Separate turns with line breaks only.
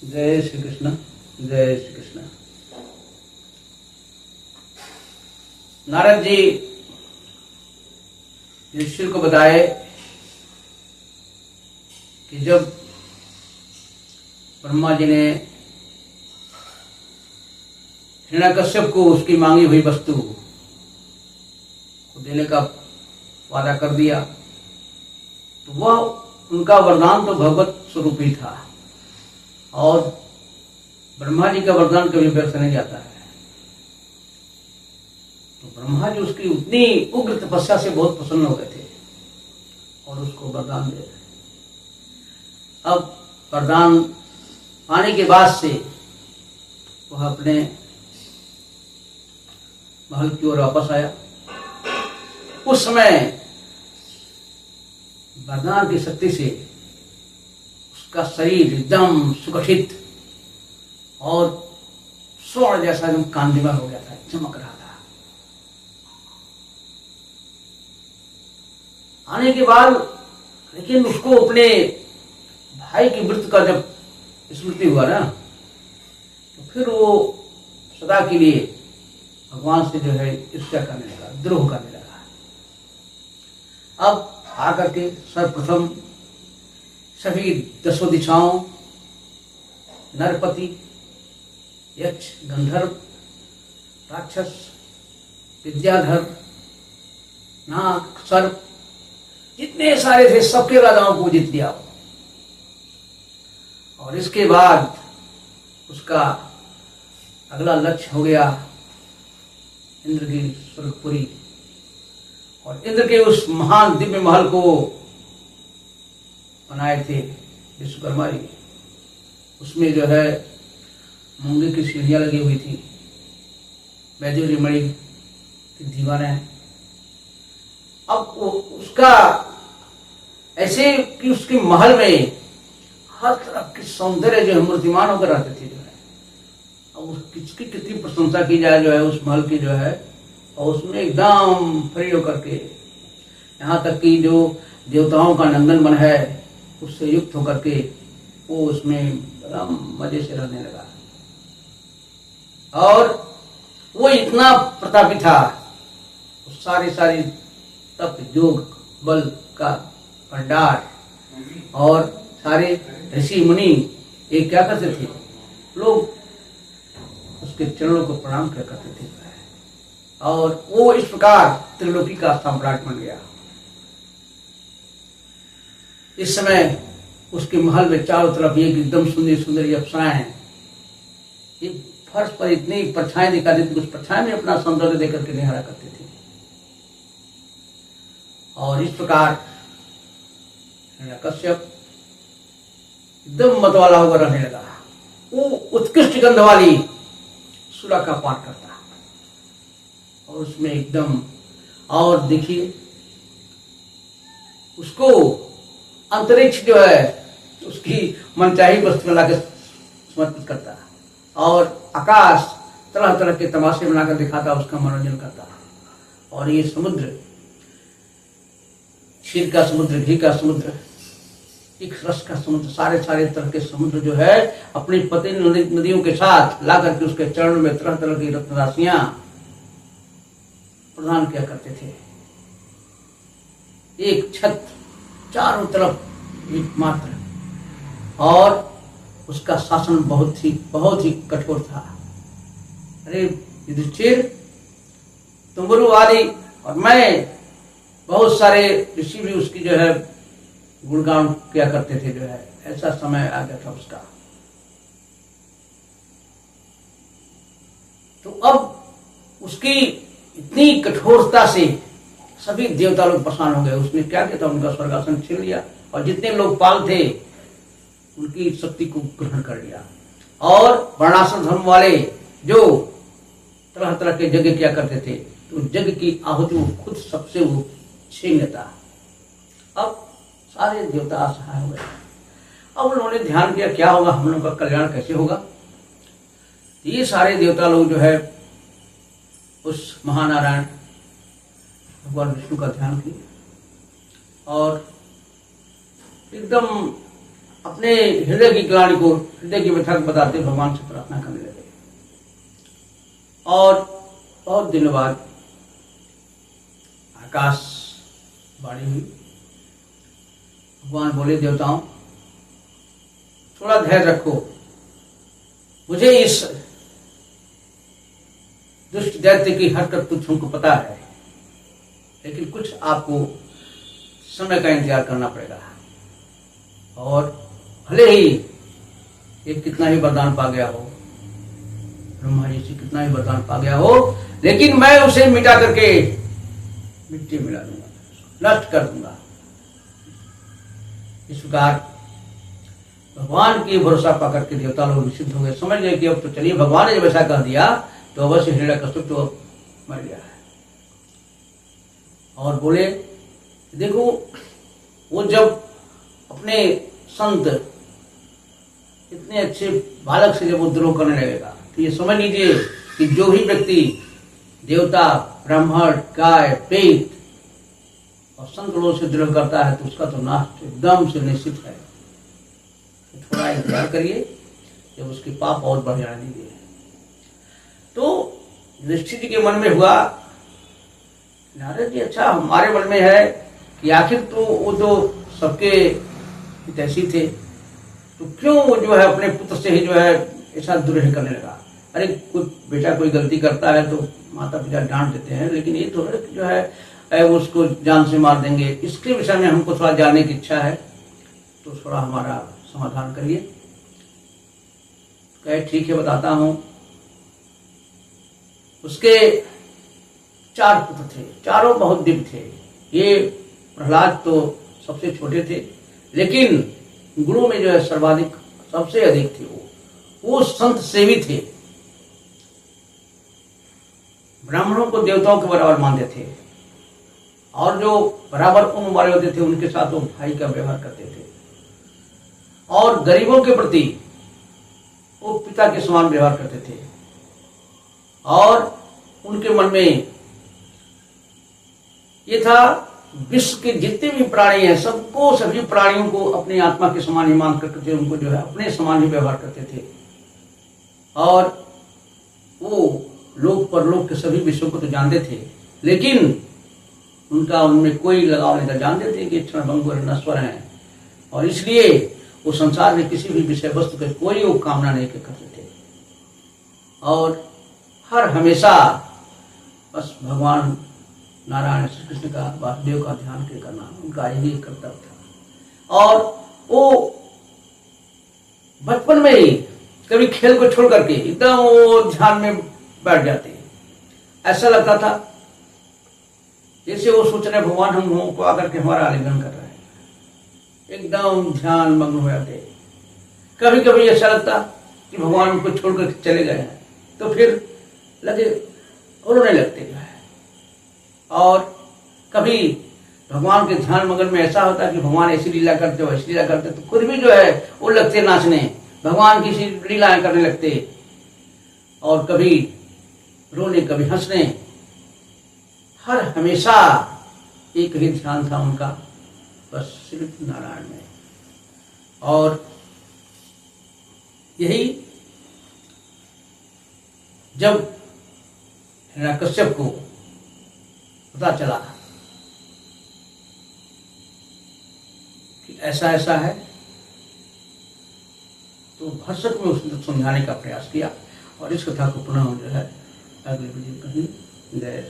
जय श्री कृष्ण। जय श्री कृष्ण। नारद जी युधिष्ठिर को बताए कि जब ब्रह्मा जी ने हिरण्यकश्यप को उसकी मांगी हुई वस्तु को देने का वादा कर दिया, तो वह उनका वरदान तो भगवत स्वरूप ही था और ब्रह्मा जी का वरदान कभी व्यर्थ नहीं जाता है। तो ब्रह्मा जी उसकी उतनी उग्र तपस्या से बहुत प्रसन्न हो गए थे और उसको वरदान दे रहे। अब वरदान पाने के बाद से वह अपने महल की ओर वापस आया। उस समय वरदान की शक्ति से उसका शरीर एकदम सुगठित और स्वर्ण जैसा एकदम कांतिमान हो गया था, चमक रहा था। आने के बाद लेकिन उसको अपने भाई की मृत्यु का जब स्मृति हुआ ना, तो फिर वो सदा के लिए भगवान से जो है ईर्ष्या करने लगा, द्रोह करने लगा। अब आकर के सर्वप्रथम सभी 10 दिशाओं, नरपति, यक्ष, गंधर्व, राक्षस, विद्याधर, नाग, सर्प, जितने सारे थे सबके राजाओं को जीत लिया। और इसके बाद उसका अगला लक्ष्य हो गया इंद्र की स्वर्गपुरी। और इंद्र के उस महान दिव्य महल को बनाए थे विश्वकर्मा जी। उसमें जो है मूंगे की सीढ़ियां लगी हुई थी, वैद्युरी मणि की दीवारें। अब उसका ऐसे कि उसके महल में हर तरफ की सौंदर्य जो है मूर्तिमान होकर रहते थे जो है। अब किसकी कितनी प्रशंसा की जाए जो है उस महल की जो है, और उसमें एकदम फ्री होकर के, यहाँ तक कि जो देवताओं का नंदनवन है उससे युक्त होकर के वो उसमें एकदम मजे से रहने लगा। और वो इतना प्रतापी था, सारी तप योग बल का भंडार, और सारे ऋषि मुनि ये क्या करते थे, लोग उसके चरणों को प्रणाम किया करते थे। और वो इस प्रकार त्रिलोकी का सम्राट बन गया। इस समय उसके महल में चारों तरफ एक एकदम सुंदर सुंदर अप्सराएं हैं। ये फर्श पर इतनी परछाएं दिखाती थी, उस परछाएं में अपना सौंदर्य देकर के निहारा करते थे। और इस प्रकार कश्यप एकदम मतवाला होकर रहने लगा। वो उत्कृष्ट गंध वाली सुरा का पान करता और उसमें एकदम, और देखिए उसको अंतरिक्ष जो है उसकी मनचाही वस्तु लाकर समर्पित करता, और आकाश तरह तरह के तमाशे बनाकर दिखाता, उसका मनोरंजन करता। और ये समुद्र, क्षीर का समुद्र, घी का समुद्र, एक रस का समुद्र, सारे तरह के समुद्र जो है अपनी पति नदियों के साथ ला करके उसके चरणों में तरह तरह की रत्न राशियां प्रदान किया करते थे। एक छत चारों तरफ एकमात्र, और उसका शासन बहुत ही कठोर था। अरे युधिष्ठिर, तुम आदि और मैं, बहुत सारे ऋषि भी उसकी जो है गुणगान किया करते थे जो है। ऐसा समय आ गया था उसका। तो अब उसकी इतनी कठोरता से सभी देवता लोग परेशान हो गए। उसने क्या किया था, उनका स्वर्गासन छीन लिया और जितने लोकपाल थे उनकी शक्ति को ग्रहण कर लिया। और वर्णाश्रम धर्म वाले जो तरह तरह के यज्ञ किया करते थे, तो यज्ञ की आहुति वो खुद सबसे वो छीन लेता। अब सारे देवता असहाय हो गए। अब उन्होंने ध्यान किया क्या होगा, हम लोगों का कल्याण कैसे होगा। ये सारे देवता लोग जो है उस महानारायण भगवान विष्णु का ध्यान किए और एकदम अपने हृदय की ग्लानि को, हृदय की व्यथा को बताते भगवान से प्रार्थना करने लगे। और बहुत दिनों बाद आकाश वाणी हुई। भगवान बोले, देवताओं थोड़ा धैर्य रखो, मुझे इस दुष्ट दैत्य की हरकत तुझ हमको पता है, लेकिन कुछ आपको समय का इंतजार करना पड़ेगा। और भले ही ये कितना ही वरदान पा गया हो, ब्रह्मा जी से कितना ही वरदान पा गया हो, लेकिन मैं उसे मिटा करके मिट्टी मिला दूंगा, नष्ट कर दूंगा। इस प्रकार भगवान की भरोसा पाकर के देवता लोग निश्चित हो गए, समझ गए कि अब तो चलिए भगवान ने जब ऐसा कह दिया तो अवश्य हिरण्यकश्यप तो मर गया है। और बोले, देखो वो जब अपने संत इतने अच्छे बालक से जब वो द्रोह करने लगेगा तो ये समझ लीजिए कि जो भी व्यक्ति देवता, ब्राह्मण, गाय, पेट और संत लोगों से द्रोह करता है तो उसका तो नाश एकदम से निश्चित है। तो थोड़ा इंतजार करिए, जब उसके पाप और बढ़ जाने दीजिए। तो युधिष्ठिर जी के मन में हुआ, नारद जी अच्छा हमारे मन में है कि आखिर तो वो जो सबके हितैषी थे, तो क्यों वो जो है अपने पुत्र से ही जो है ऐसा द्रोह करने लगा। अरे कोई बेटा कोई गलती करता है तो माता पिता डांट देते हैं, लेकिन ये तो जो है उसको जान से मार देंगे। इसके विषय में हमको थोड़ा जानने की इच्छा है, तो थोड़ा हमारा समाधान करिए। कहे ठीक है बताता हूं। उसके 4 पुत्र थे, चारों बहुत दिव्य थे। ये प्रहलाद तो सबसे छोटे थे, लेकिन गुरु में जो है सर्वाधिक सबसे अधिक थे। वो संत सेवी थे, ब्राह्मणों को देवताओं के बराबर मानते थे, और जो बराबर उम्र वाले होते थे उनके साथ वो भाई का व्यवहार करते थे, और गरीबों के प्रति वो पिता के समान व्यवहार करते थे। और उनके मन में ये था, विश्व के जितने भी प्राणी हैं सबको, सभी प्राणियों को अपनी आत्मा के समान ही मान करते थे, उनको जो है अपने समान ही व्यवहार करते थे। और वो लोक परलोक के सभी विषयों को तो जानते थे, लेकिन उनका उनमें कोई लगाव नहीं था। जानते थे कि क्षणभंगुर नश्वर हैं, और इसलिए वो संसार में किसी भी विषय वस्तु की कोई वो कामना नहीं करते थे। और हर हमेशा बस भगवान नारायण श्री कृष्ण का, वासुदेव का ध्यान करना उनका यही कर्तव्य था। और वो बचपन में ही कभी खेल को छोड़ करके एकदम वो ध्यान में बैठ जाते। ऐसा लगता था जैसे वो सोच रहे भगवान हम लोगों को आकर के हमारा आलिंगन कर रहे हैं, एकदम ध्यान मग्न हो जाते। कभी कभी ऐसा लगता कि भगवान उनको छोड़कर चले गए हैं, तो फिर लगे रोने लगते जो है। और कभी भगवान के ध्यान मगन में ऐसा होता कि भगवान ऐसी लीला करते वैसी लीला करते, तो खुद भी जो है वो लगते नाचने, भगवान की लीलाएं करने लगते। और कभी रोने कभी हंसने, हर हमेशा एक ही ध्यान था उनका, बस सिर्फ नारायण में। और यही जब हिरण्यकश्यप को पता चला कि ऐसा ऐसा है, तो भरसक में उसने समझाने का प्रयास किया। और इस कथा को पुनः जो है अगले वीडियो कहीं जय